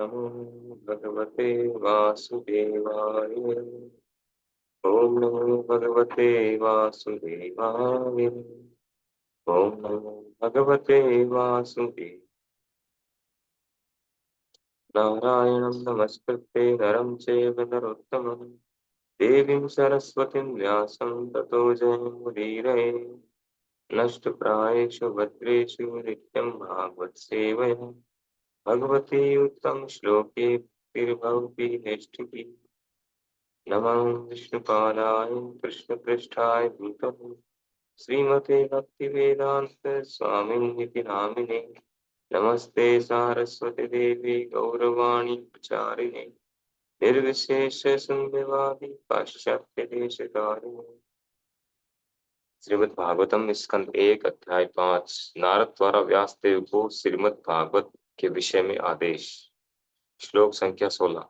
नमो भगवते वासुदेवाय। ओम नमो भगवते वासुदेवाय। ओम नमो भगवते वासुदेवाय। नारायणं नमस्कृत्य नरं चैव नरोत्तमं देवीं सरस्वतीं व्यासं ततो जयमुदीरये। नष्टप्रायेषु भद्रेषु नित्यं भागवत सेवया भगवती उत्तम श्लोके भक्तिर्भवति निष्ठिति। नमः विष्णुपादाय कृष्णपृष्ठाय भूतले श्रीमते भक्तिवेदांत स्वामिनिति नामिने। नमस्ते सारस्वती देवी गौरवाणी प्रचारिणे निर्विशेष शून्यवादी पाश्चात्य देशकारिणे। श्रीमद् भागवतम स्कंद 1 अध्याय 5। नारद द्वारा व्यासदेव को श्रीमद् भागवत के विषय में आदेश। श्लोक संख्या 16।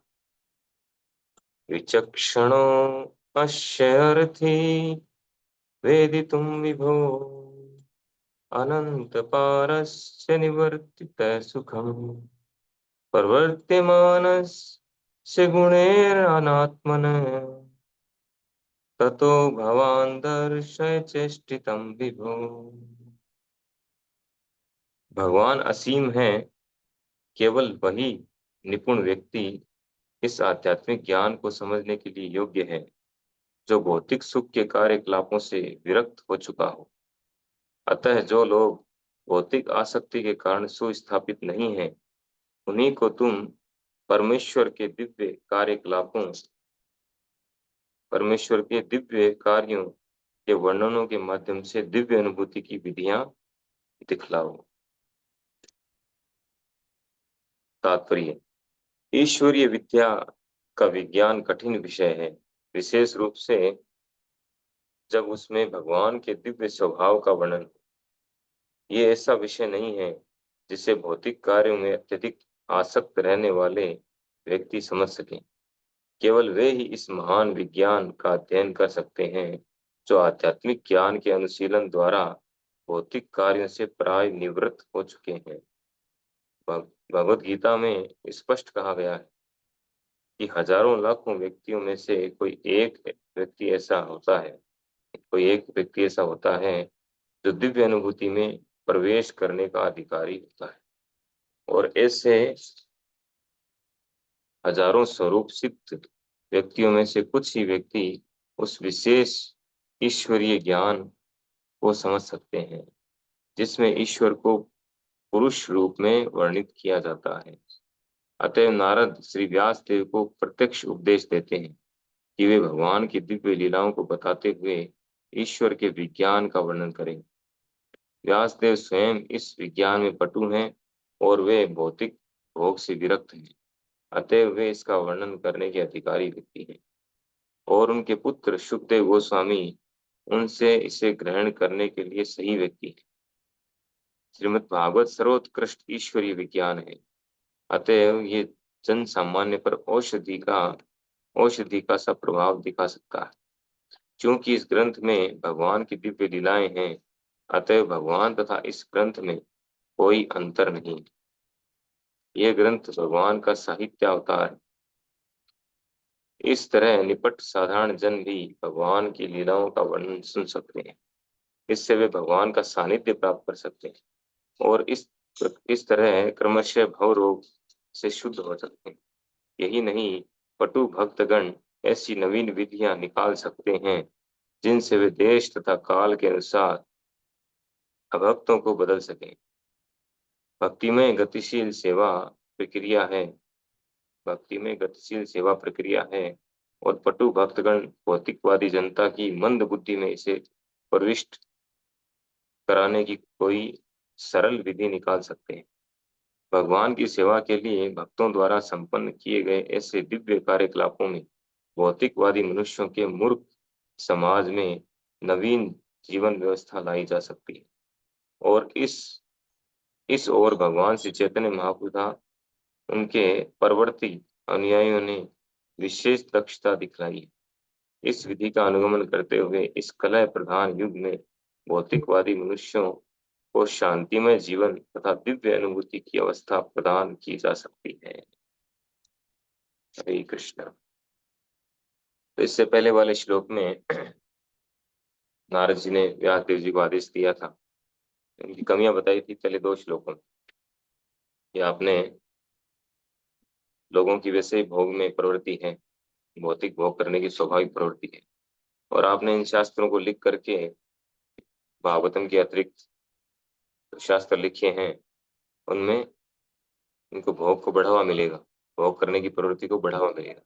विचक्षणो अश्यर्थी वेदितुं विभो अनंत पारस्य निवर्तित सुखम प्रवर्त्यमानस्य गुणैरनात्मन ततो भवान् दर्शय चेष्टितं विभो। भगवान असीम है, केवल वही निपुण व्यक्ति इस आध्यात्मिक ज्ञान को समझने के लिए योग्य है जो भौतिक सुख के कार्यकलापों से विरक्त हो चुका हो। अतः जो लोग भौतिक आसक्ति के कारण सुस्थापित नहीं हैं, उन्हीं को तुम परमेश्वर के दिव्य कार्यकलापों, परमेश्वर के दिव्य कार्यों के वर्णनों के माध्यम से दिव्य अनुभूति की विधियां दिखलाओ। तात्पर्य: ईश्वरीय विद्या का विज्ञान कठिन विषय है, विशेष रूप से जब उसमें भगवान के दिव्य स्वभाव का वर्णन हो। ये ऐसा विषय नहीं है जिसे भौतिक कार्यों में अत्यधिक आसक्त रहने वाले व्यक्ति समझ सकें। केवल वे ही इस महान विज्ञान का अध्ययन कर सकते हैं जो आध्यात्मिक ज्ञान के अनुशीलन द्वारा भौतिक कार्यों से प्राय निवृत्त हो चुके हैं। भगवद गीता में स्पष्ट कहा गया है कि हजारों लाखों व्यक्तियों में से कोई एक व्यक्ति ऐसा होता है जो दिव्य अनुभूति में प्रवेश करने का अधिकारी होता है, और ऐसे हजारों स्वरूप सिद्ध व्यक्तियों में से कुछ ही व्यक्ति उस विशेष ईश्वरीय ज्ञान को समझ सकते हैं जिसमें ईश्वर को पुरुष रूप में वर्णित किया जाता है। अतः नारद श्री व्यास देव को प्रत्यक्ष उपदेश देते हैं कि वे भगवान की दिव्य लीलाओं को बताते हुए ईश्वर के विज्ञान का वर्णन करें। व्यासदेव स्वयं इस विज्ञान में पटु हैं और वे भौतिक भोग से विरक्त हैं, अतः वे इसका वर्णन करने के अधिकारी व्यक्ति हैं, और उनके पुत्र शुकदेव गोस्वामी उनसे इसे ग्रहण करने के लिए सही व्यक्ति हैं। श्रीमद् भागवत सर्वोत्कृष्ट ईश्वरीय विज्ञान है, अतः ये जन सामान्य पर औषधि का सा प्रभाव दिखा सकता है। क्योंकि इस ग्रंथ में भगवान की दिव्य लीलाएं हैं, अतः भगवान तथा इस ग्रंथ में कोई अंतर नहीं। यह ग्रंथ भगवान का साहित्य अवतार है। इस तरह निपट साधारण जन भी भगवान की लीलाओं का वर्णन सुन सकते हैं। इससे वे भगवान का सानिध्य प्राप्त कर सकते हैं और इस तरह क्रमशः भव रोग से शुद्ध हो सकते हैं। यही नहीं, पटु भक्तगण ऐसी नवीन विधियां निकाल सकते हैं जिनसे वे देश तथा काल के अनुसार अभक्तों को बदल सकें। भक्ति में गतिशील सेवा प्रक्रिया है और पटु भक्तगण भौतिकवादी जनता की मंद बुद्धि में इसे प्रविष्ट कराने की कोई सरल विधि निकाल सकते हैं। भगवान की सेवा के लिए भक्तों द्वारा संपन्न किए गए ऐसे दिव्य कार्यकलापों में भौतिकवादी मनुष्यों के मूर्ख समाज में नवीन जीवन व्यवस्था लाई जा सकती है, और इस ओर भगवान श्री चैतन्य महाप्रभु तथा उनके परवर्ती अनुयायियों ने विशेष दक्षता दिखलाई है। इस विधि का अनुगमन करते हुए इस कलह प्रधान युग में भौतिकवादी मनुष्यों को शांतिमय जीवन तथा दिव्य अनुभूति की अवस्था प्रदान की जा सकती है। हरे कृष्ण। तो इससे पहले वाले श्लोक में नारद जी ने व्यास देव जी को आदेश दिया था, उनकी कमियां बताई थी पहले दो श्लोकों में, कि आपने लोगों की वैसे ही भोग में प्रवृत्ति है, भौतिक भोग करने की स्वाभाविक प्रवृत्ति है, और आपने इन शास्त्रों को लिख करके भागवतम के अतिरिक्त शास्त्र लिखे हैं, उनमें इनको भोग को बढ़ावा मिलेगा, भोग करने की प्रवृत्ति को बढ़ावा मिलेगा,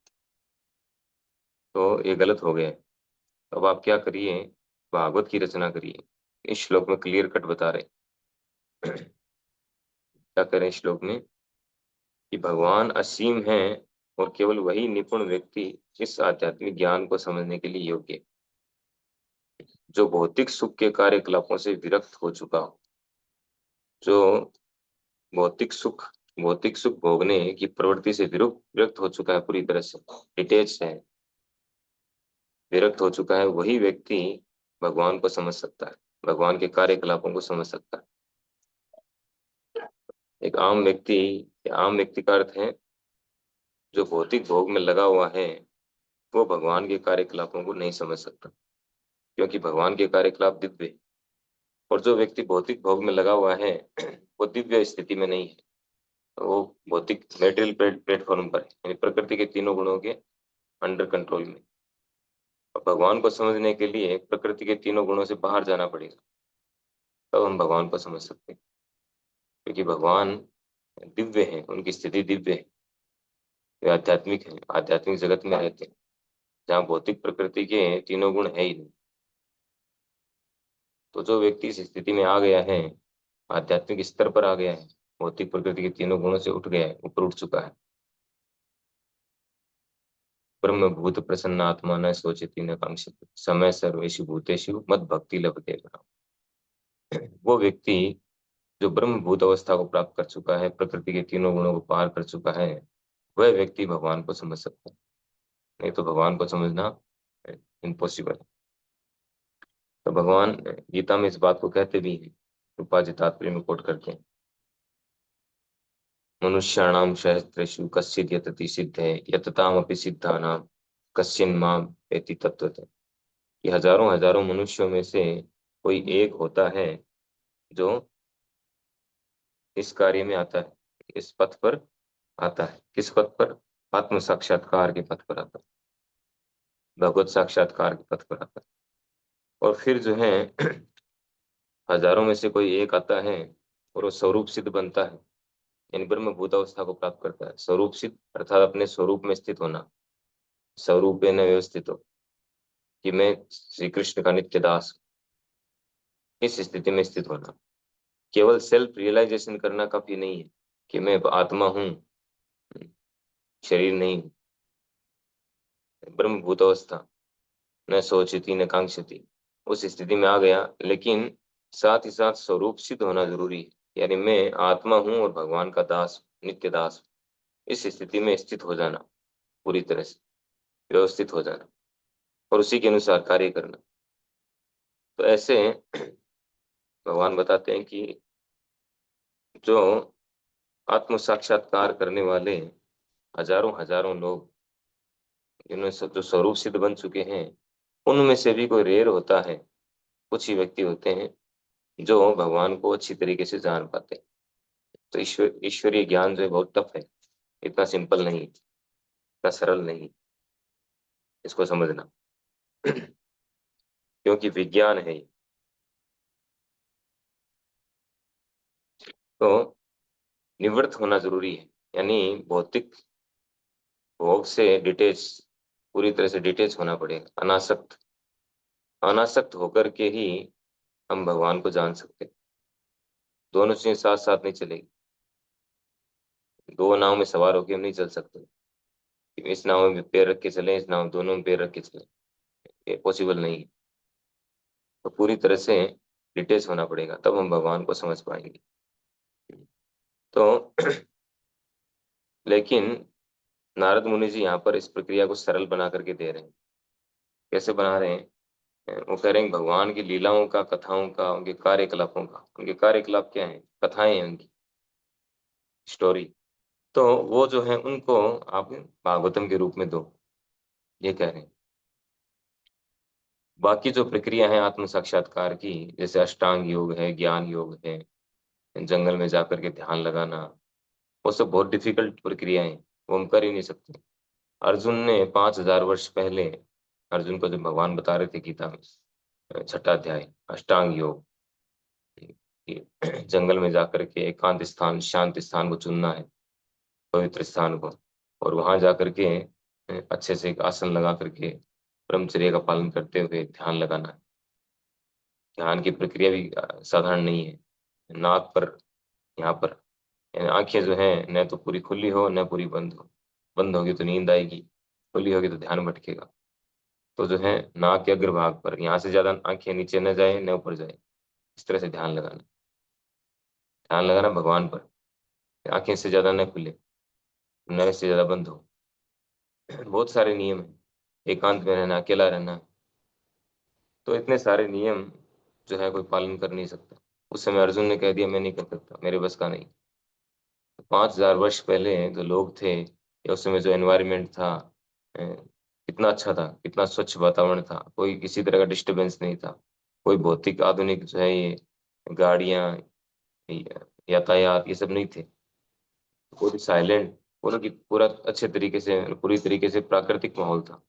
तो ये गलत हो गया है। अब आप क्या करिए, भागवत की रचना करिए। इस श्लोक में क्लियर कट बता रहे क्या करें श्लोक में, कि भगवान असीम है और केवल वही निपुण व्यक्ति इस आध्यात्मिक ज्ञान को समझने के लिए योग्य है, जो भौतिक सुख के कार्यकलापों से विरक्त हो चुका हो, जो भौतिक सुख भौतिक सुख भोगने की प्रवृत्ति से विरक्त हो चुका है, पूरी तरह से डिटेच है, विरक्त हो चुका है, वही व्यक्ति भगवान को समझ सकता है, भगवान के कार्यकलापों को समझ सकता है। एक आम व्यक्ति का अर्थ है जो भौतिक भोग में लगा हुआ है, वो भगवान के कार्यकलापों को नहीं समझ सकता, क्योंकि भगवान के कार्यकलाप दिव्य है। और जो व्यक्ति भौतिक भोग में लगा हुआ है वो दिव्य स्थिति में नहीं है, वो भौतिक मेटेरियल प्लेटफॉर्म पर है, यानी प्रकृति के तीनों गुणों के अंडर कंट्रोल में। और भगवान को समझने के लिए प्रकृति के तीनों गुणों से बाहर जाना पड़ेगा, तब हम भगवान को समझ सकते हैं, क्योंकि भगवान दिव्य है, उनकी स्थिति दिव्य है, वे आध्यात्मिक है, आध्यात्मिक जगत में रहते हैं, जहाँ भौतिक प्रकृति के तीनों गुण है ही नहीं। तो जो व्यक्ति इस स्थिति में आ गया है, आध्यात्मिक स्तर पर आ गया है, भौतिक प्रकृति के तीनों गुणों से उठ गया है, ऊपर उठ चुका है, ब्रह्म भूत प्रसन्न आत्मा न सोचती न कांक्षित समय सर्वेषु भूतेषु मद भक्ति लभते। वो व्यक्ति जो ब्रह्म भूत अवस्था को प्राप्त कर चुका है, प्रकृति के तीनों गुणों को पार कर चुका है, वह व्यक्ति भगवान को समझ सकता है, नहीं तो भगवान को समझना इम्पॉसिबल है। तो भगवान गीता में इस बात को कहते भी हैं, उपाधि तात्पर्य में कोट करते हैं, मनुष्याणाम सहस्रेषु कश्चित् यतति सिद्धे यततामपि सिद्धानां कश्चिन् माम एति तत्वतः। कि हजारों हजारों मनुष्यों में से कोई एक होता है जो इस कार्य में आता है, इस पथ पर आता है। किस पथ पर? आत्म साक्षात्कार के पथ पर आता है, भगवत साक्षात्कार के पथ पर आता है। और फिर जो है हजारों में से कोई एक आता है और वो स्वरूप सिद्ध बनता है, यानी ब्रह्म भूत अवस्था को प्राप्त करता है। स्वरूप सिद्ध अर्थात अपने स्वरूप में स्थित होना, स्वरूपे न व्यवस्थित हो, कि मैं श्री कृष्ण का नित्य दास हूं। इस स्थिति में स्थित होना, केवल सेल्फ रियलाइजेशन करना काफी नहीं है कि मैं आत्मा हूँ, शरीर नहीं हूँ। ब्रह्म भूत अवस्था, न सोचती न कांक्षती, उस स्थिति में आ गया, लेकिन साथ ही साथ स्वरूप सिद्ध होना जरूरी है, यानी मैं आत्मा हूँ और भगवान का दास, नित्य दास हूं। इस स्थिति में स्थित हो जाना, पूरी तरह से व्यवस्थित हो जाना और उसी के अनुसार कार्य करना। तो ऐसे भगवान बताते हैं कि जो आत्म साक्षात्कार करने वाले हजारों हजारों लोग, जिन्होंने जो स्वरूप सिद्ध बन चुके हैं, उनमें से भी कोई रेयर होता है, कुछ ही व्यक्ति होते हैं जो भगवान को अच्छी तरीके से जान पाते हैं। तो ईश्वरीय ज्ञान जो है बहुत टफ है, इतना सिंपल नहीं, इतना सरल नहीं इसको समझना क्योंकि विज्ञान है ये। तो निवृत्त होना जरूरी है, यानी भौतिक भोग से डिटेच, पूरी तरह से डिटेच होना पड़ेगा, अनासक्त, अनासक्त होकर के ही हम भगवान को जान सकते हैं। दोनों चीजें साथ साथ नहीं चलेगी, दो नाव में सवार होकर हम नहीं चल सकते, इस नाव में पैर रख के चले, इस नाव में दोनों में पैर रख के चले, ये पॉसिबल नहीं है। तो पूरी तरह से डिटेच होना पड़ेगा, तब हम भगवान को समझ पाएंगे। तो लेकिन नारद मुनि जी यहाँ पर इस प्रक्रिया को सरल बना करके दे रहे हैं। कैसे बना रहे हैं? वो कह रहे हैं भगवान की लीलाओं का, कथाओं का, उनके कार्यकलापों का। उनके कार्यकलाप क्या है? कथाएं हैं उनकी, स्टोरी। तो वो जो है उनको आप भागवतम के रूप में दो, ये कह रहे हैं। बाकी जो प्रक्रिया है आत्म साक्षात्कार की, जैसे अष्टांग योग है, ज्ञान योग है, जंगल में जाकर के ध्यान लगाना, वो सब बहुत डिफिकल्ट प्रक्रियाएं हैं, वो हम कर ही नहीं सकते। अर्जुन ने 5,000 वर्ष पहले, अर्जुन को जब भगवान बता रहे थे गीता में, छठा अध्याय अष्टांग योग, कि जंगल में जाकर के एकांत स्थान, शांत स्थान को चुनना है, पवित्र स्थान को, और वहां जाकर के अच्छे से एक आसन लगा करके ब्रह्मचर्य का पालन करते हुए ध्यान लगाना है। ध्यान की प्रक्रिया भी साधारण नहीं है। नाक पर, यहाँ पर, यानी आंखें जो है न तो पूरी खुली हो न पूरी बंद हो। बंद होगी तो नींद आएगी, खुली होगी तो ध्यान भटकेगा। तो जो है नाक के अग्रभाग पर, यहाँ से ज्यादा आंखें नीचे न जाए न ऊपर जाए, इस तरह से ध्यान लगाना। ध्यान लगाना भगवान पर, आंखें से ज्यादा न खुले न से ज्यादा बंद हो। बहुत सारे नियम है, एकांत में रहना, अकेला रहना। तो इतने सारे नियम जो है कोई पालन कर नहीं सकता। उस समय अर्जुन ने कह दिया मैं नहीं कर सकता, मेरे बस का नहीं। 5,000 वर्ष पहले जो लोग थे, या उस समय जो एनवायरनमेंट था, कितना अच्छा था, कितना स्वच्छ वातावरण था, कोई किसी तरह का डिस्टरबेंस नहीं था, कोई भौतिक आधुनिक जो है ये गाड़ियां, यातायात, ये सब नहीं थे। पूरी साइलेंट, पूरा की पूरा अच्छे तरीके से, पूरी तरीके से प्राकृतिक माहौल था।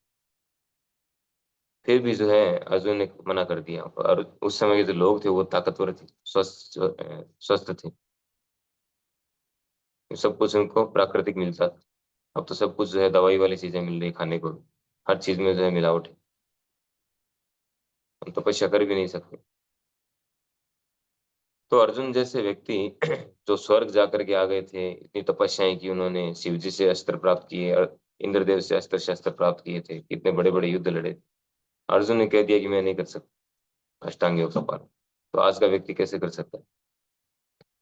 फिर भी जो है अर्जुन ने मना कर दिया। और उस समय के जो लोग थे वो ताकतवर थे, स्वस्थ थे, सब कुछ उनको प्राकृतिक मिलता था। अब तो सब कुछ जो है दवाई वाली चीजें मिल रही खाने को, हर चीज में जो है मिलावट है। हम तपस्या कर भी नहीं सकते। तो अर्जुन जैसे व्यक्ति जो स्वर्ग जाकर के आ गए थे, इतनी तपस्याएं की उन्होंने, शिव जी से अस्त्र प्राप्त किए और इंद्रदेव से अस्त्र शस्त्र प्राप्त किए थे, कितने बड़े बड़े युद्ध लड़े थे। अर्जुन ने कह दिया कि मैं नहीं कर सकता अष्टांग योग का पालन। तो आज का व्यक्ति कैसे कर सकता है?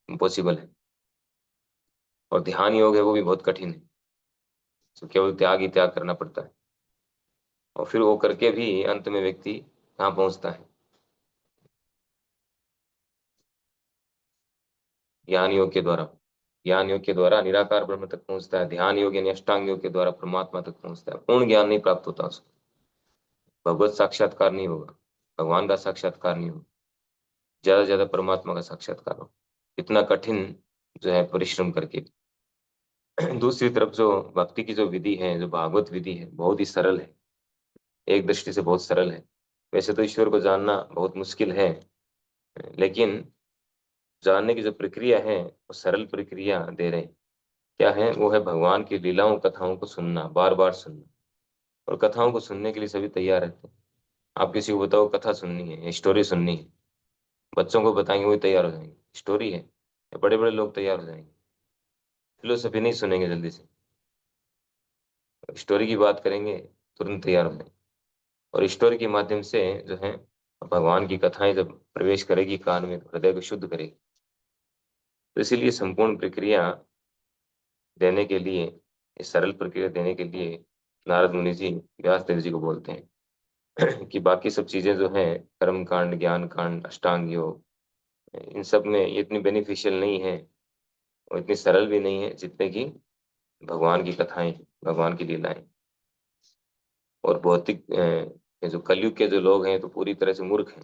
इम्पॉसिबल है। और ध्यान योग है वो भी बहुत कठिन है, तो केवल त्याग ही त्याग करना पड़ता है। और फिर वो करके भी अंत में व्यक्ति कहाँ पहुंचता है? ज्ञान योग के द्वारा। ज्ञान योग के द्वारा निराकार ब्रह्म तक पहुंचता है। ध्यान योग यानी अष्टांग योग के द्वारा परमात्मा तक पहुंचता है। पूर्ण ज्ञान नहीं प्राप्त होता उसको, भगवत साक्षात्कार नहीं होगा, भगवान का साक्षात्कार नहीं होगा, ज्यादा से ज्यादा परमात्मा का साक्षात्कार होगा, इतना कठिन जो है परिश्रम करके। दूसरी तरफ जो भक्ति की जो विधि है, जो भागवत विधि है, बहुत ही सरल है, एक दृष्टि से बहुत सरल है। वैसे तो ईश्वर को जानना बहुत मुश्किल है, लेकिन जानने की जो प्रक्रिया है वो सरल प्रक्रिया दे रहे हैं। क्या है वो? है भगवान की लीलाओं कथाओं को सुनना, बार बार सुनना। और कथाओं को सुनने के लिए सभी तैयार रहते हैं। आप किसी को बताओ कथा सुननी है, स्टोरी सुननी है, बच्चों को बताएंगे वही तैयार हो जाएंगे। स्टोरी है, बड़े बड़े लोग तैयार हो जाएंगे। फिलोसफी नहीं सुनेंगे जल्दी से, स्टोरी की बात करेंगे तुरंत तैयार हो जाएंगे। और स्टोरी के माध्यम से जो है भगवान की कथाएं जब प्रवेश करेगी कान में, तो हृदय को शुद्ध करेगी। तो इसीलिए संपूर्ण प्रक्रिया देने के लिए, इस सरल प्रक्रिया देने के लिए नारद मुनि जी व्यास देव जी को बोलते हैं कि बाकी सब चीजें जो है, कर्म कांड, ज्ञान कांड, अष्टांग योग, इन सब में ये इतनी बेनिफिशियल नहीं है और इतनी सरल भी नहीं है जितने की भगवान की कथाएं, भगवान की लीलाएं। और भौतिक ये जो कलयुग के जो लोग हैं तो पूरी तरह से मूर्ख हैं।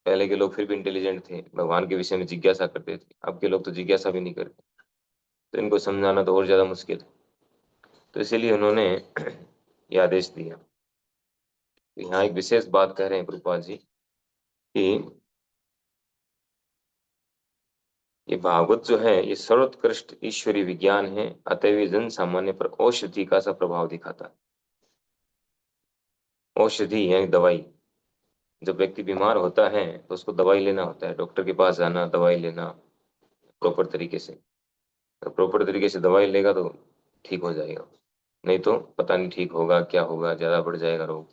पहले के लोग फिर भी इंटेलिजेंट थे, भगवान के विषय में जिज्ञासा करते थे। अब के लोग तो जिज्ञासा भी नहीं करते, तो इनको समझाना तो और ज्यादा मुश्किल है। तो इसीलिए उन्होंने ये आदेश दिया। तो यहाँ एक विशेष बात कह रहे हैं प्रभुपाद जी कि ये भागवत जो है ये सर्वोत्कृष्ट ईश्वरीय विज्ञान है, अतएव ये जन सामान्य पर औषधि का सा प्रभाव दिखाता है। औषधि यानी दवाई। जब व्यक्ति बीमार होता है तो उसको दवाई लेना होता है, डॉक्टर के पास जाना, दवाई लेना प्रॉपर तरीके से। तो प्रॉपर तरीके से दवाई लेगा तो ठीक हो जाएगा, नहीं तो पता नहीं ठीक होगा क्या होगा, ज्यादा बढ़ जाएगा रोग।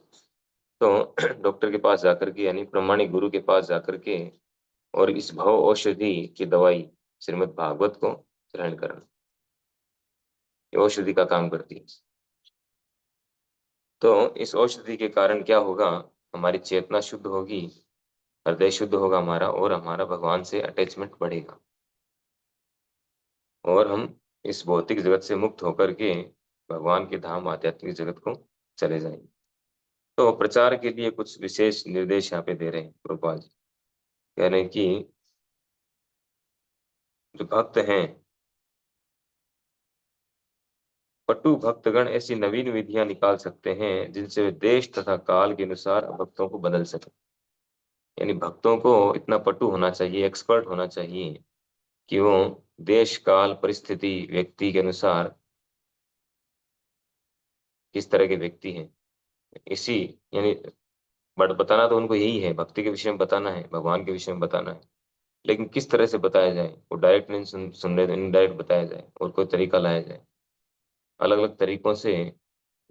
तो डॉक्टर के पास जाकर के, यानी प्रमाणिक गुरु के पास जाकर के, और इस भव औषधि की दवाई श्रीमद् भागवत को ग्रहण करना, ये औषधि का काम करती है। तो इस औषधि के कारण क्या होगा? हमारी चेतना शुद्ध होगी, हृदय शुद्ध होगा हमारा, और हमारा भगवान से अटैचमेंट बढ़ेगा। और हम इस भौतिक जगत से मुक्त होकर के भगवान के धाम आध्यात्मिक जगत को चले जाएंगे। तो प्रचार के लिए कुछ विशेष निर्देश यहाँ पे दे रहे हैं प्रभुपाद जी। कह रहे हैं कि जो भक्त हैं, पटु भक्तगण ऐसी नवीन विधियां निकाल सकते हैं जिनसे वे देश तथा काल के अनुसार भक्तों को बदल सके। यानी भक्तों को इतना पटु होना चाहिए, एक्सपर्ट होना चाहिए कि वो देश काल परिस्थिति व्यक्ति के अनुसार किस तरह के व्यक्ति हैं, इसी यानी बट बताना तो उनको यही है, भक्ति के विषय में बताना है, भगवान के विषय में बताना है। लेकिन किस तरह से बताया जाए, वो डायरेक्ट नहीं सुन रहे, इनडायरेक्ट बताया जाए और कोई तरीका लाया जाए। अलग अलग तरीकों से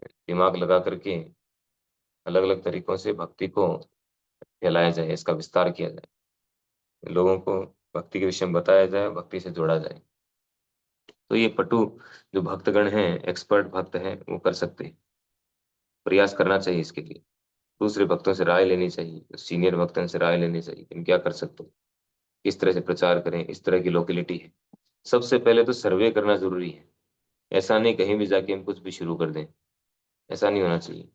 दिमाग लगा करके अलग अलग तरीकों से भक्ति को फैलाया जाए, इसका विस्तार किया जाए, लोगों को भक्ति के विषय में बताया जाए, भक्ति से जोड़ा जाए। तो ये पटु जो भक्तगण हैं, एक्सपर्ट भक्त हैं, वो कर सकते हैं। प्रयास करना चाहिए इसके लिए। दूसरे भक्तों से राय लेनी चाहिए, सीनियर भक्तों से राय लेनी चाहिए, हम क्या कर सकते हैं, किस तरह से प्रचार करें, इस तरह की लोकेलिटी है। सबसे पहले तो सर्वे करना जरूरी है। ऐसा नहीं कहीं भी जाके हम कुछ भी शुरू कर दें, ऐसा नहीं होना चाहिए।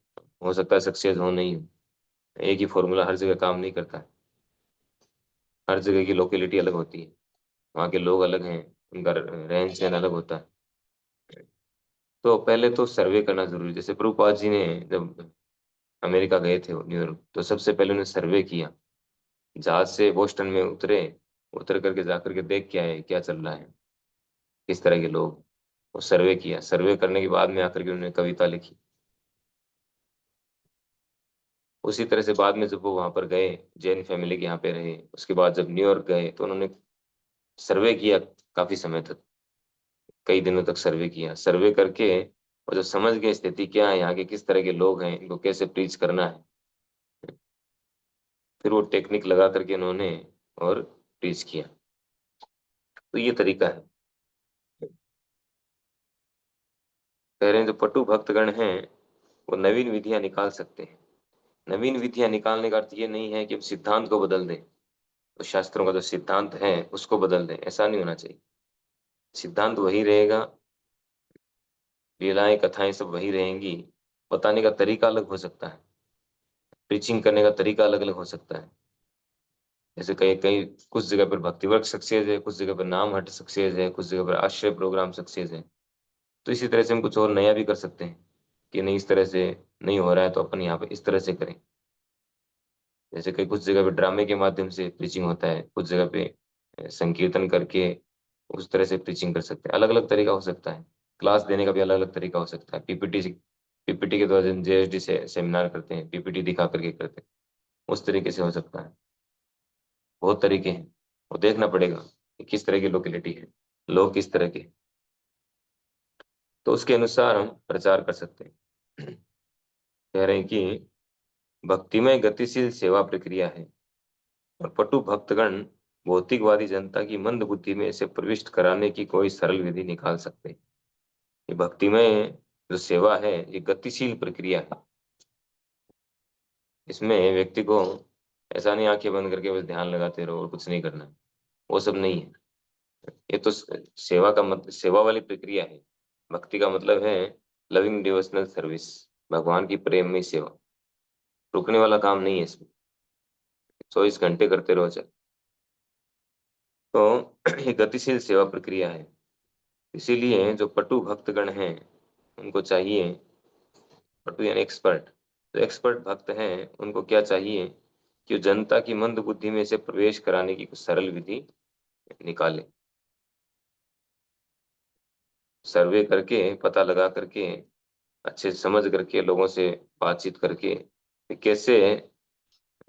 हो सकता है सक्सेस हो, नहीं हो। एक ही फॉर्मूला हर जगह काम नहीं करता है। हर जगह की लोकेलिटी अलग होती है, वहाँ के लोग अलग हैं, उनका रहन सहन अलग होता है। तो पहले तो सर्वे करना जरूरी है। जैसे प्रभुपाद जी ने जब अमेरिका गए थे, न्यूयॉर्क, तो सबसे पहले उन्होंने सर्वे किया। जहाज से बोस्टन में उतरे, उतर करके जा करके देख के आए क्या चल रहा है, किस तरह के लोग। वो सर्वे किया, सर्वे करने के बाद में आकर के उन्होंने कविता लिखी। उसी तरह से बाद में जब वो वहां पर गए, जैन फैमिली के यहाँ पे रहे, उसके बाद जब न्यूयॉर्क गए तो उन्होंने सर्वे किया काफी समय तक, कई दिनों तक सर्वे किया। सर्वे करके और जब समझ गए स्थिति क्या है, यहाँ के किस तरह के लोग हैं, इनको कैसे प्रीच करना है, फिर वो टेक्निक लगा करके उन्होंने और प्रीच किया। तो ये तरीका है। कह रहे हैं जो पटु भक्तगण हैं वो नवीन विधियां निकाल सकते हैं। नवीन विधियां निकालने का अर्थ ये नहीं है कि हम सिद्धांत को बदल दें, तो शास्त्रों का जो सिद्धांत है उसको बदल दें, ऐसा नहीं होना चाहिए। सिद्धांत वही रहेगा, लीलाएं कथाएं सब वही रहेंगी। बताने का तरीका अलग हो सकता है, प्रीचिंग करने का तरीका अलग अलग हो सकता है। जैसे कहीं कहीं कुछ जगह पर भक्ति वर्ग सक्सेस है, कुछ जगह पर नाम हट सक्सेस है, कुछ जगह पर आश्रय प्रोग्राम सक्सेस है। तो इसी तरह से हम कुछ और नया भी कर सकते हैं कि नहीं, इस तरह से नहीं हो रहा है तो अपन यहाँ पे इस तरह से करें। जैसे कई कुछ जगह पे ड्रामे के माध्यम से प्रीचिंग होता है, कुछ जगह पे संकीर्तन करके उस तरह से प्रीचिंग कर सकते हैं। अलग अलग तरीका हो सकता है। क्लास देने का भी अलग अलग तरीका हो सकता है। पीपीटी के द्वारा जेएसडी से सेमिनार करते हैं, पीपीटी दिखा करके करते हैं, उस तरीके से हो सकता है। बहुत तरीके हैं, वो देखना पड़ेगा कि किस तरह की लोकेलिटी है, लोग किस तरह के हैं। तो उसके अनुसार हम प्रचार कर सकते हैं। कह रहे हैं कि भक्तिमय गतिशील सेवा प्रक्रिया है और पटु भक्तगण भौतिकवादी जनता की मंद बुद्धि में इसे प्रविष्ट कराने की कोई सरल विधि निकाल सकते हैं। ये भक्तिमय जो सेवा है ये गतिशील प्रक्रिया है। इसमें व्यक्ति को ऐसा नहीं आंखें बंद करके बस ध्यान लगाते रहो और कुछ नहीं करना है, वो सब नहीं है। ये तो सेवा का मतलब सेवा वाली प्रक्रिया है। भक्ति का मतलब है लविंग डिवोशनल सर्विस, भगवान की प्रेम में सेवा। रुकने वाला काम नहीं है इसमें, 24 घंटे करते रहो चल। तो ये गतिशील सेवा प्रक्रिया है। इसीलिए जो पटु भक्तगण हैं उनको चाहिए, पटु यानी एक्सपर्ट, जो एक्सपर्ट भक्त हैं उनको क्या चाहिए कि वो जनता की मंद बुद्धि में से प्रवेश कराने की कुछ सरल विधि निकाले। सर्वे करके पता लगा करके अच्छे से समझ करके लोगों से बातचीत करके कि कैसे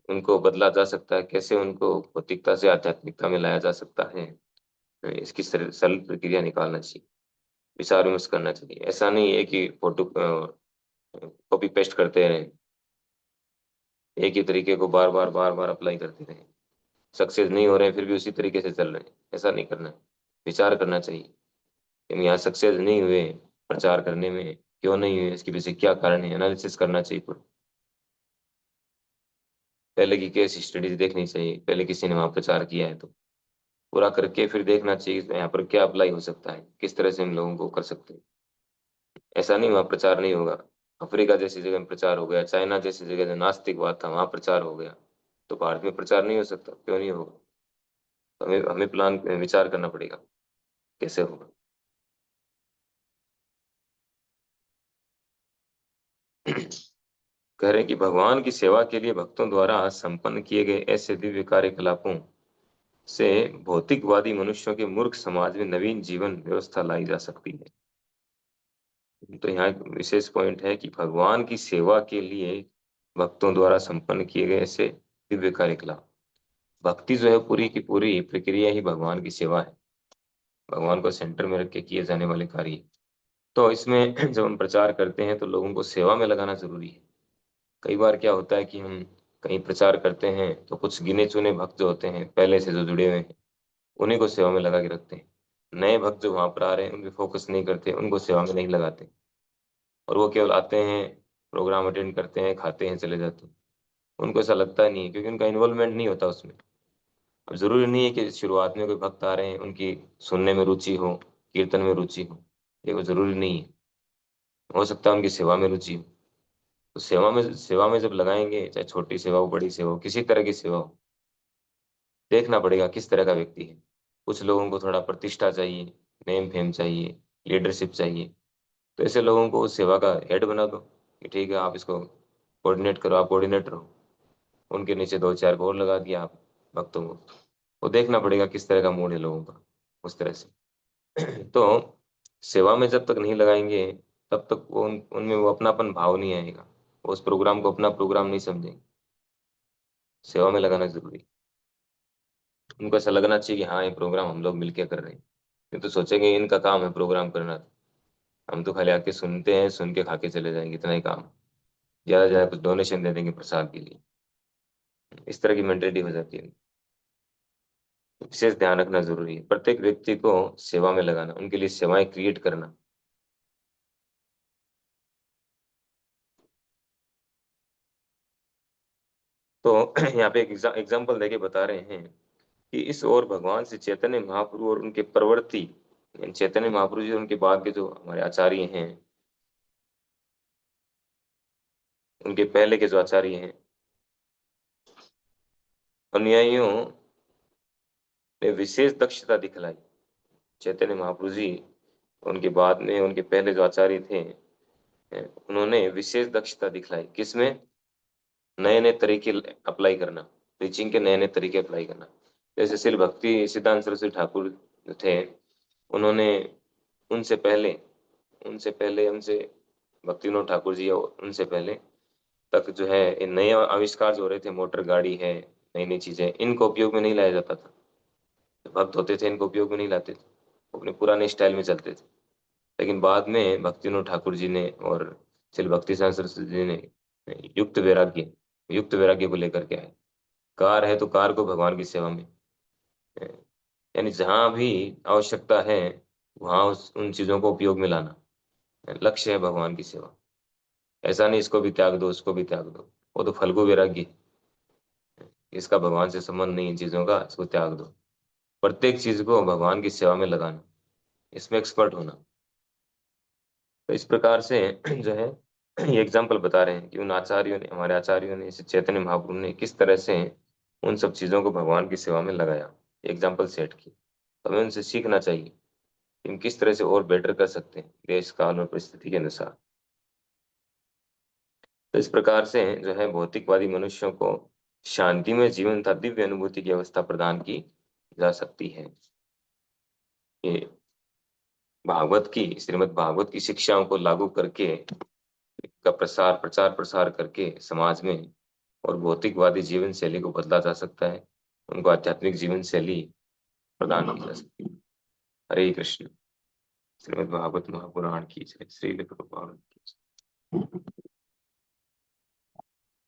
उनको बदला जा सकता है, कैसे उनको भौतिकता से आध्यात्मिकता में लाया जा सकता है, इसकी सरल सरल प्रक्रिया निकालना चाहिए, विचार विमर्श करना चाहिए। ऐसा नहीं है कि फोटो कॉपी पेस्ट करते रहें, एक ही तरीके को बार बार बार बार अप्लाई करते रहें, सक्सेस नहीं हो रहे हैं फिर भी उसी तरीके से चल रहे हैं, ऐसा नहीं करना है। विचार करना चाहिए कि हम यहाँ सक्सेस नहीं हुए प्रचार करने में, क्यों नहीं हुए, इसके पीछे क्या कारण है, एनालिसिस करना चाहिए पूरा। पहले की केस स्टडीज देखनी चाहिए, पहले किसी ने वहां प्रचार किया है तो पूरा करके फिर देखना चाहिए कि यहाँ पर क्या अप्लाई हो सकता है, किस तरह से हम लोगों को कर सकते हैं। ऐसा नहीं वहाँ प्रचार नहीं होगा। अफ्रीका जैसी जगह में प्रचार हो गया, चाइना जैसी जगह जो नास्तिकवाद था वहाँ प्रचार हो गया, तो भारत में प्रचार नहीं हो सकता? क्यों नहीं होगा? तो हमें हमें प्लान विचार करना पड़ेगा कैसे होगा। कह रहे हैं कि भगवान की सेवा के लिए भक्तों द्वारा संपन्न किए गए ऐसे दिव्य कार्यकलापों से भौतिकवादी मनुष्यों के मूर्ख समाज में नवीन जीवन व्यवस्था लाई जा सकती है। तो यहाँ एक विशेष पॉइंट है कि भगवान की सेवा के लिए भक्तों द्वारा संपन्न किए गए ऐसे दिव्य कार्यकलाप। भक्ति जो है पूरी की पूरी प्रक्रिया ही भगवान की सेवा है, भगवान को सेंटर में रख के किए जाने वाले कार्य। तो इसमें जब हम प्रचार करते हैं तो लोगों को सेवा में लगाना जरूरी है। कई बार क्या होता है कि हम कहीं प्रचार करते हैं तो कुछ गिने चुने भक्त जो होते हैं पहले से जो जुड़े हुए हैं उन्हीं को सेवा में लगा के रखते हैं। नए भक्त जो वहां पर आ रहे हैं उन पे फोकस नहीं करते, उनको सेवा में नहीं लगाते, और वो केवल आते हैं, प्रोग्राम अटेंड करते हैं, खाते हैं, चले जाते हैं। उनको ऐसा लगता नहीं है क्योंकि उनका इन्वॉल्वमेंट नहीं होता उसमें। अब जरूरी नहीं है कि शुरुआत में कोई भक्त आ रहे हैं उनकी सुनने में रुचि हो, कीर्तन में रुचि हो, ये वो जरूरी नहीं है। हो सकता है उनकी सेवा में रुचि हो। तो सेवा में जब लगाएंगे, चाहे छोटी सेवा हो बड़ी सेवा हो, किसी तरह की सेवा हो, देखना पड़ेगा किस तरह का व्यक्ति है। कुछ लोगों को थोड़ा प्रतिष्ठा चाहिए, नेम फेम चाहिए, लीडरशिप चाहिए, तो ऐसे लोगों को उस सेवा का हेड बना दो कि ठीक है आप इसको कोऑर्डिनेट करो, आप कोऑर्डिनेटर हो। उनके नीचे दो चार को और लगा दिया आप भक्तों को। वो देखना पड़ेगा किस तरह का मूड है लोगों का, उस तरह से। तो सेवा में जब तक नहीं लगाएंगे तब तक वो उनमें वो अपनापन भाव नहीं आएगा, वो उस प्रोग्राम को अपना प्रोग्राम नहीं समझेंगे। सेवा में लगाना जरूरी है। उनको ऐसा लगना चाहिए कि हाँ ये प्रोग्राम हम लोग मिलके कर रहे हैं। ये तो सोचेंगे इनका काम है प्रोग्राम करना, हम तो खाली आके सुनते हैं, सुन के खा के चले जाएंगे, इतना ही काम। ज्यादा से ज्यादा कुछ डोनेशन दे देंगे प्रसाद के लिए, इस तरह की मेंटेलिटी हो जाती है। विशेष ध्यान रखना जरूरी है, प्रत्येक व्यक्ति को सेवा में लगाना, उनके लिए सेवाएं क्रिएट करना। तो यहाँ पे एक एग्जाम्पल देके बता रहे हैं कि इस ओर भगवान श्री चैतन्य महाप्रभु और उनके प्रवर्ती, यानी चैतन्य महाप्रभु जी और उनके बाद के जो हमारे आचार्य हैं, उनके पहले के जो आचार्य हैं, अनुयायियों ने विशेष दक्षता दिखलाई। चैतन्य महाप्रभु जी, उनके बाद में उनके पहले जो आचार्य थे, उन्होंने विशेष दक्षता दिखलाई किसमें? नए नए तरीके अप्लाई करना, टीचिंग के नए नए तरीके अप्लाई करना। जैसे श्री भक्ति सिद्धांत सरस्वती ठाकुर जो थे, उन्होंने उनसे पहले उनसे भक्ति विनोद ठाकुर जी और उनसे पहले तक जो है ये नए आविष्कार जो हो रहे थे, मोटर गाड़ी है, नई नई चीजें, इनको उपयोग में नहीं लाया जाता था। जो भक्त होते थे इनको उपयोग में नहीं लाते थे, वो अपने पुराने स्टाइल में चलते थे। लेकिन बाद में भक्ति विनोद ठाकुर जी ने और श्री भक्ति सागर सरस्वती जी ने युक्त वैराग्य को लेकर के आए। कार है तो कार को भगवान की सेवा में, यानी जहां भी आवश्यकता है वहां उन चीजों को उपयोग में लाना, लक्ष्य है भगवान की सेवा। ऐसा नहीं इसको भी त्याग दो उसको भी त्याग दो, वो तो फल्गु वैराग्य है, इसका भगवान से संबंध नहीं इन चीजों का, इसको त्याग दो। प्रत्येक चीज को भगवान की सेवा में लगाना, इसमें एक्सपर्ट होना। तो इस प्रकार से जो है ये एग्जाम्पल बता रहे हैं कि उन आचार्यों ने, हमारे आचार्यों ने, जैसे चैतन्य महाप्रभु ने किस तरह से उन सब चीजों को भगवान की सेवा में लगाया, एग्जाम्पल सेट की। तो हमें उनसे सीखना चाहिए कि हम किस तरह से और बेटर कर सकते हैं देश काल और परिस्थिति के अनुसार। तो इस प्रकार से जो है भौतिकवादी मनुष्यों को शांति में जीवन तथा दिव्य अनुभूति की अवस्था प्रदान की जा सकती है। ये भागवत की, श्रीमद् भागवत की शिक्षाओं को लागू करके, का प्रचार प्रसार करके समाज में और भौतिकवादी जीवन शैली को बदला जा सकता है, उनको आध्यात्मिक जीवन शैली प्रदान की जा सकती है। हरे कृष्ण। श्रीमद् भागवत महापुराण की जय। श्री प्रभुपाद की जय।